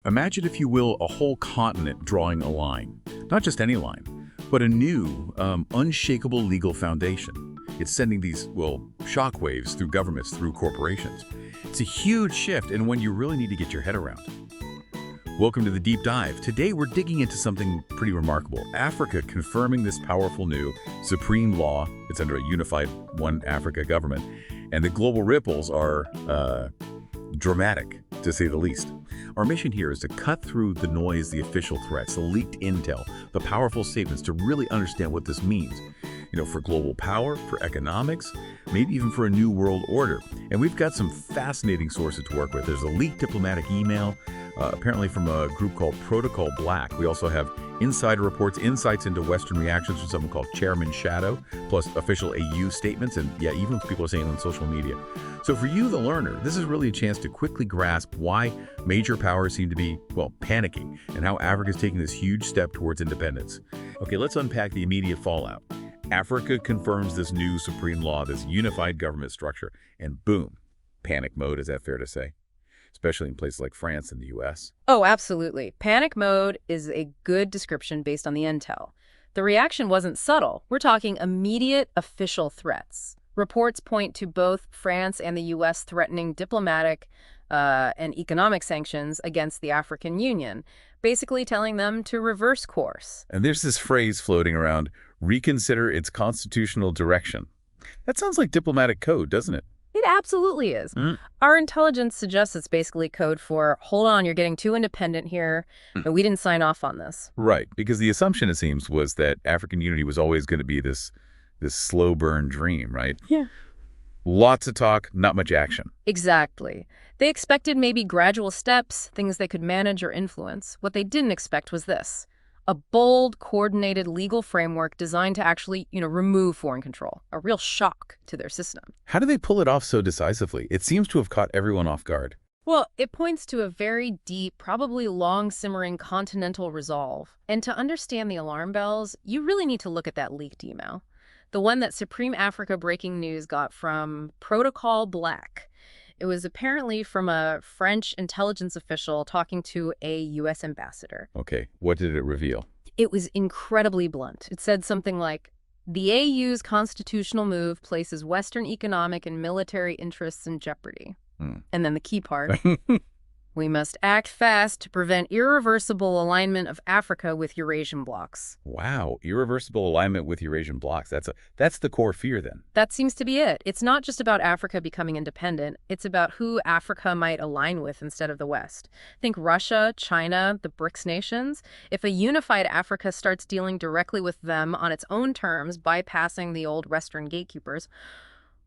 Imagine, if you will, a whole continent drawing a line. Not just any line, but a new, unshakable legal foundation. It's sending these, well, shockwaves through governments, through corporations. It's a huge shift, and one you really need to get your head around. Welcome to the Deep Dive. Today we're digging into something pretty remarkable. Africa confirming this powerful new supreme law. It's under a unified One Africa government. And the global ripples are dramatic, to say the least. Our mission here is to cut through the noise, the official threats, the leaked intel, the powerful statements to really understand what this means. For global power, for economics, maybe even for a new world order. And we've got some fascinating sources to work with. There's a leaked diplomatic email, apparently from a group called Protocol Black. We also have insider reports, insights into Western reactions from someone called Chairman Shadow, plus official AU statements, and yeah, even what people are saying on social media. So for you, the learner, this is really a chance to quickly grasp why major powers seem to be, well, panicking, and how Africa is taking this huge step towards independence. Okay, let's unpack the immediate fallout. Africa confirms this new supreme law, this unified government structure, and boom, panic mode, is that fair to say? Especially in places like France and the US. Oh, absolutely. Panic mode is a good description based on the intel. The reaction wasn't subtle. We're talking immediate official threats. Reports point to both France and the US threatening diplomatic and economic sanctions against the African Union, basically telling them to reverse course. And there's this phrase floating around, reconsider its constitutional direction. That sounds like diplomatic code, doesn't it? It absolutely is. Our intelligence suggests it's basically code for, hold on, you're getting too independent here, and we didn't sign off on this. Right, because the assumption, it seems, was that African unity was always going to be this slow burn dream, right? Yeah. Lots of talk, not much action. Exactly. They expected maybe gradual steps, things they could manage or influence. What they didn't expect was this: a bold, coordinated legal framework designed to actually, remove foreign control. A real shock to their system. How do they pull it off so decisively? It seems to have caught everyone off guard. Well, it points to a very deep, probably long-simmering continental resolve. And to understand the alarm bells, you really need to look at that leaked email. The one that Supreme Africa Breaking News got from Protocol Black. It was apparently from a French intelligence official talking to a U.S. ambassador. Okay, what did it reveal? It was incredibly blunt. It said something like, the AU's constitutional move places Western economic and military interests in jeopardy. And then the key part, we must act fast to prevent irreversible alignment of Africa with Eurasian blocs. Wow, irreversible alignment with Eurasian blocs. That's the core fear then. That seems to be it. It's not just about Africa becoming independent. It's about who Africa might align with instead of the West. Think Russia, China, the BRICS nations. If a unified Africa starts dealing directly with them on its own terms, bypassing the old Western gatekeepers,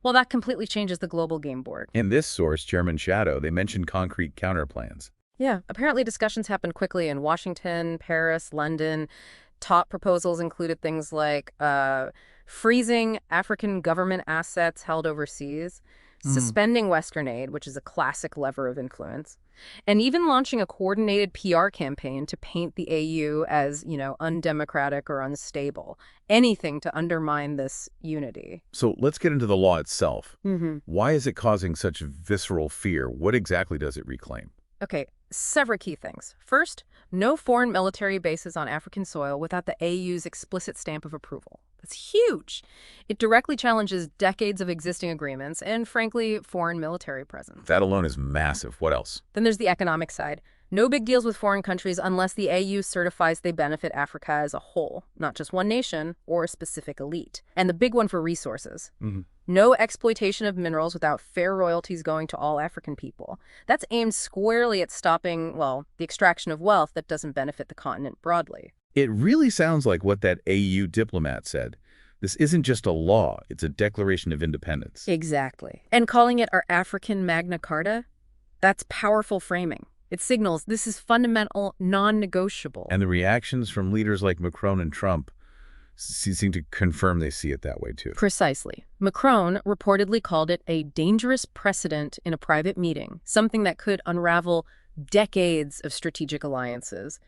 well, that completely changes the global game board. In this source, Chairman Shadow, they mentioned concrete counterplans. Yeah, apparently discussions happened quickly in Washington, Paris, London. Top proposals included things like freezing African government assets held overseas, suspending Western aid, which is a classic lever of influence, and even launching a coordinated PR campaign to paint the AU as, undemocratic or unstable. Anything to undermine this unity. So let's get into the law itself. Why is it causing such visceral fear? What exactly does it reclaim? Okay, several key things. First, no foreign military bases on African soil without the AU's explicit stamp of approval. That's huge. It directly challenges decades of existing agreements and, frankly, foreign military presence. That alone is massive. What else? Then there's the economic side. No big deals with foreign countries unless the AU certifies they benefit Africa as a whole, not just one nation or a specific elite. And the big one for resources. No exploitation of minerals without fair royalties going to all African people. That's aimed squarely at stopping, well, the extraction of wealth that doesn't benefit the continent broadly. It really sounds like what that AU diplomat said. This isn't just a law, it's a declaration of independence. Exactly. And calling it our African Magna Carta? That's powerful framing. It signals this is fundamental, non-negotiable. And the reactions from leaders like Macron and Trump seem to confirm they see it that way too. Precisely. Macron reportedly called it a dangerous precedent in a private meeting, something that could unravel decades of strategic alliances.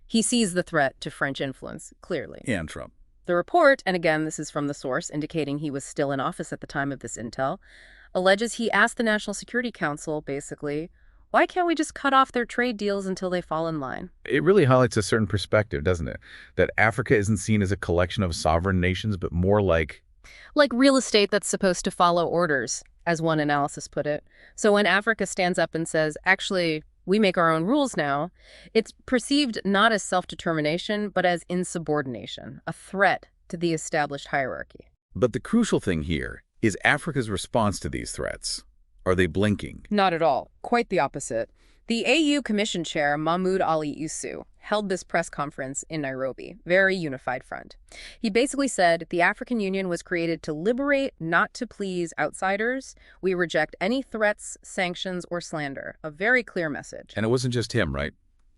He sees the threat to French influence, clearly. And Trump. The report, and again, this is from the source indicating he was still in office at the time of this intel, alleges he asked the National Security Council, basically, Why can't we just cut off their trade deals until they fall in line? It really highlights a certain perspective, doesn't it? That Africa isn't seen as a collection of sovereign nations, but more like... Like real estate that's supposed to follow orders, as one analysis put it. So when Africa stands up and says, actually, we make our own rules now, it's perceived not as self-determination, but as insubordination, a threat to the established hierarchy. But the crucial thing here is Africa's response to these threats. Are they blinking? Not at all. Quite the opposite. The AU Commission Chair, Mahmoud Ali Yusuf, held this press conference in Nairobi, very unified front. He basically said the African Union was created to liberate, not to please outsiders. We reject any threats, sanctions, or slander. A very clear message. And it wasn't just him, right?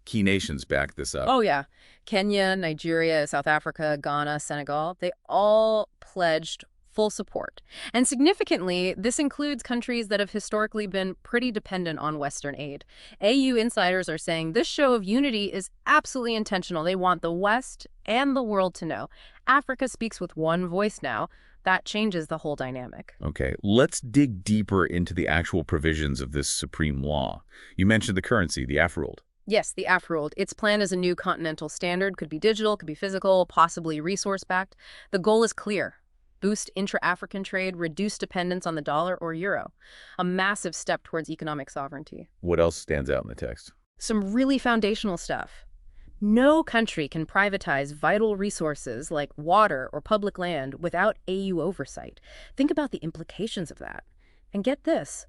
Key nations backed this up. Oh, yeah. Kenya, Nigeria, South Africa, Ghana, Senegal, they all pledged full support. And significantly, this includes countries that have historically been pretty dependent on Western aid. AU insiders are saying this show of unity is absolutely intentional. They want the West and the world to know. Africa speaks with one voice now. That changes the whole dynamic. Okay, let's dig deeper into the actual provisions of this supreme law. You mentioned the currency, the Afrold. Yes, the Afrold. Its plan is a new continental standard. Could be digital, could be physical, possibly resource-backed. The goal is clear. Boost intra-African trade, reduce dependence on the dollar or euro. A massive step towards economic sovereignty. What else stands out in the text? Some really foundational stuff. No country can privatize vital resources like water or public land without AU oversight. Think about the implications of that. And get this,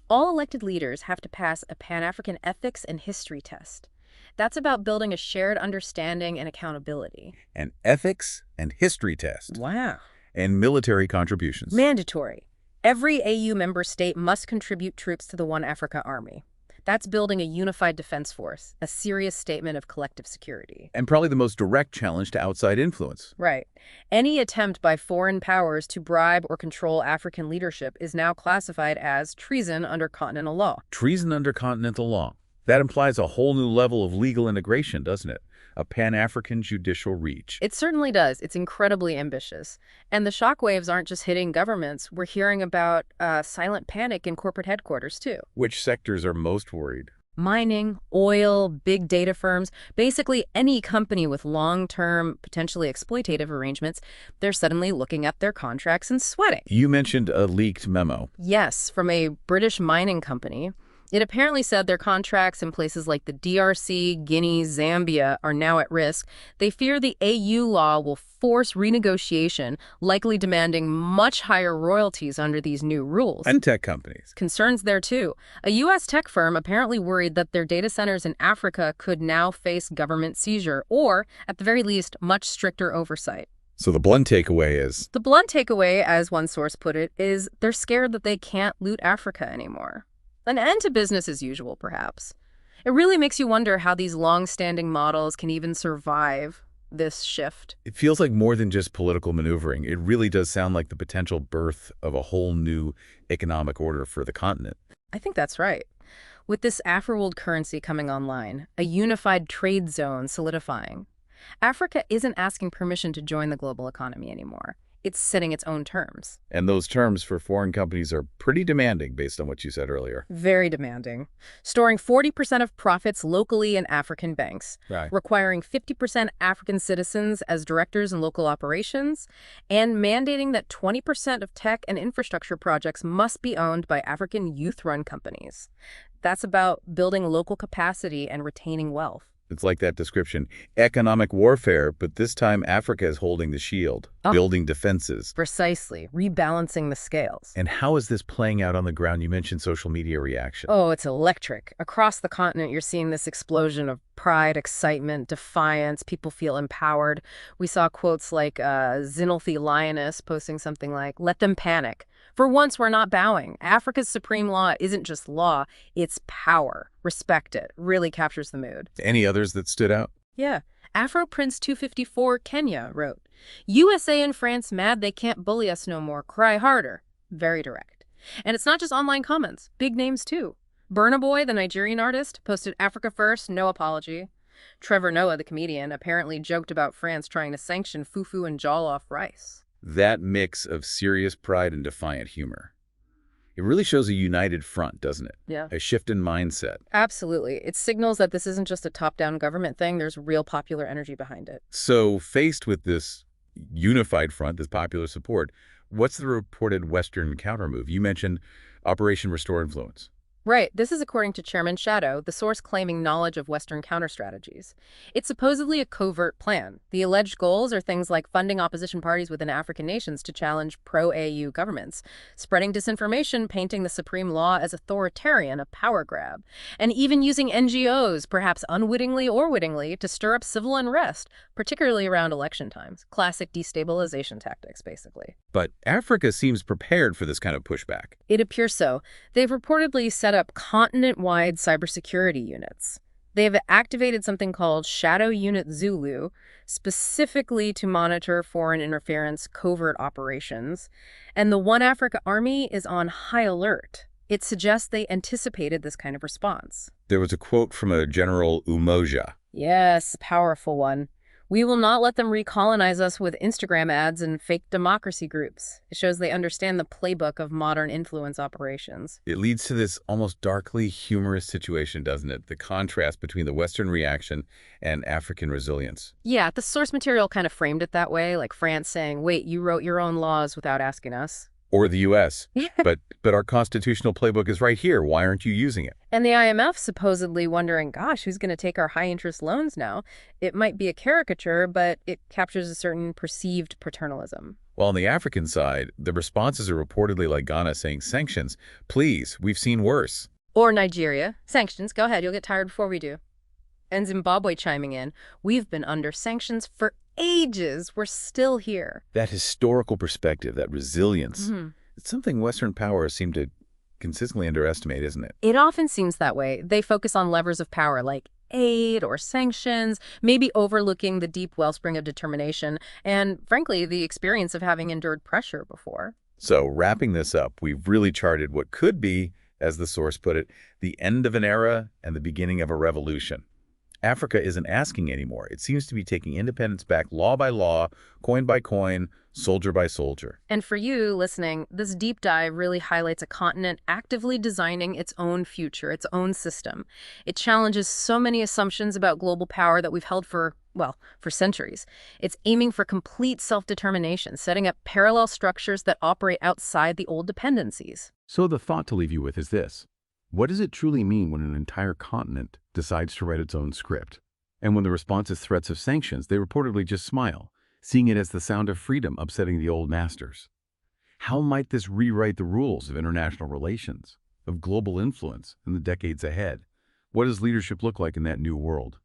all elected leaders have to pass a Pan-African ethics and history test. That's about building a shared understanding and accountability. An ethics and history test. Wow. And military contributions. Mandatory. Every AU member state must contribute troops to the One Africa Army. That's building a unified defense force, a serious statement of collective security. And probably the most direct challenge to outside influence. Right. Any attempt by foreign powers to bribe or control African leadership is now classified as treason under Continental law. Treason under Continental law. That implies a whole new level of legal integration, doesn't it? A Pan-African judicial reach. It certainly does. It's incredibly ambitious. And the shockwaves aren't just hitting governments. We're hearing about silent panic in corporate headquarters, too. Which sectors are most worried? Mining, oil, big data firms, basically any company with long-term, potentially exploitative arrangements, they're suddenly looking at their contracts and sweating. You mentioned a leaked memo. Yes, from a British mining company. It apparently said their contracts in places like the DRC, Guinea, Zambia are now at risk. They fear the AU law will force renegotiation, likely demanding much higher royalties under these new rules. And tech companies. Concerns there, too. A U.S. tech firm apparently worried that their data centers in Africa could now face government seizure or, at the very least, much stricter oversight. So the blunt takeaway is? The blunt takeaway, as one source put it, is they're scared that they can't loot Africa anymore. An end to business as usual, perhaps. It really makes you wonder how these long-standing models can even survive this shift. It feels like more than just political maneuvering. It really does sound like the potential birth of a whole new economic order for the continent. I think that's right. With this Afro-world currency coming online, a unified trade zone solidifying, Africa isn't asking permission to join the global economy anymore. It's setting its own terms. And those terms for foreign companies are pretty demanding based on what you said earlier. Very demanding. Storing 40% of profits locally in African banks, Right. Requiring 50% African citizens as directors in local operations, and mandating that 20% of tech and infrastructure projects must be owned by African youth-run companies. That's about building local capacity and retaining wealth. It's like that description. Economic warfare, but this time Africa is holding the shield, building defenses. Precisely. Rebalancing the scales. And how is this playing out on the ground? You mentioned social media reaction. Oh, it's electric. Across the continent, you're seeing this explosion of pride, excitement, defiance. People feel empowered. We saw quotes like Zinalthi Lioness posting something like, "Let them panic. For once, we're not bowing. Africa's supreme law isn't just law, it's power. Respect it." Really captures the mood. Any others that stood out? Yeah. Afro Prince 254 Kenya wrote, "USA and France mad they can't bully us no more. Cry harder." Very direct. And it's not just online comments. Big names, too. Burna Boy, the Nigerian artist, posted Africa first, no apology. Trevor Noah, the comedian, apparently joked about France trying to sanction fufu and jollof rice. That mix of serious pride and defiant humor. It really shows a united front, doesn't it? Yeah. A shift in mindset. Absolutely. It signals that this isn't just a top-down government thing. There's real popular energy behind it. So faced with this unified front, this popular support, what's the reported Western countermove? You mentioned Operation Restore Influence. Right. This is according to Chairman Shadow, the source claiming knowledge of Western counterstrategies. It's supposedly a covert plan. The alleged goals are things like funding opposition parties within African nations to challenge pro-AU governments, spreading disinformation, painting the supreme law as authoritarian, a power grab, and even using NGOs, perhaps unwittingly or wittingly, to stir up civil unrest, particularly around election times. Classic destabilization tactics, basically. But Africa seems prepared for this kind of pushback. It appears so. They've reportedly set up continent-wide cybersecurity units. They've activated something called Shadow Unit Zulu, specifically to monitor foreign interference covert operations. And the One Africa Army is on high alert. It suggests they anticipated this kind of response. There was a quote from a General Umoja. Yes, powerful one. We will not let them recolonize us with Instagram ads and fake democracy groups. It shows they understand the playbook of modern influence operations. It leads to this almost darkly humorous situation, doesn't it? The contrast between the Western reaction and African resilience. Yeah, the source material kind of framed it that way, like France saying, wait, you wrote your own laws without asking us. Or the U.S. but our constitutional playbook is right here. Why aren't you using it? And the IMF supposedly wondering, gosh, who's going to take our high-interest loans now? It might be a caricature, but it captures a certain perceived paternalism. While on the African side, the responses are reportedly like Ghana saying, sanctions, please, we've seen worse. Or Nigeria, sanctions, go ahead, you'll get tired before we do. And Zimbabwe chiming in, we've been under sanctions for ages, we're still here. That historical perspective, that resilience, it's something Western powers seem to consistently underestimate, isn't it? It often seems that way. They focus on levers of power like aid or sanctions, maybe overlooking the deep wellspring of determination and, frankly, the experience of having endured pressure before. So, wrapping this up, we've really charted what could be, as the source put it, the end of an era and the beginning of a revolution. Africa isn't asking anymore. It seems to be taking independence back law by law, coin by coin, soldier by soldier. And for you listening, this deep dive really highlights a continent actively designing its own future, its own system. It challenges so many assumptions about global power that we've held for centuries. It's aiming for complete self-determination, setting up parallel structures that operate outside the old dependencies. So the thought to leave you with is this. What does it truly mean when an entire continent decides to write its own script? And when the response is threats of sanctions, they reportedly just smile, seeing it as the sound of freedom upsetting the old masters. How might this rewrite the rules of international relations, of global influence in the decades ahead? What does leadership look like in that new world?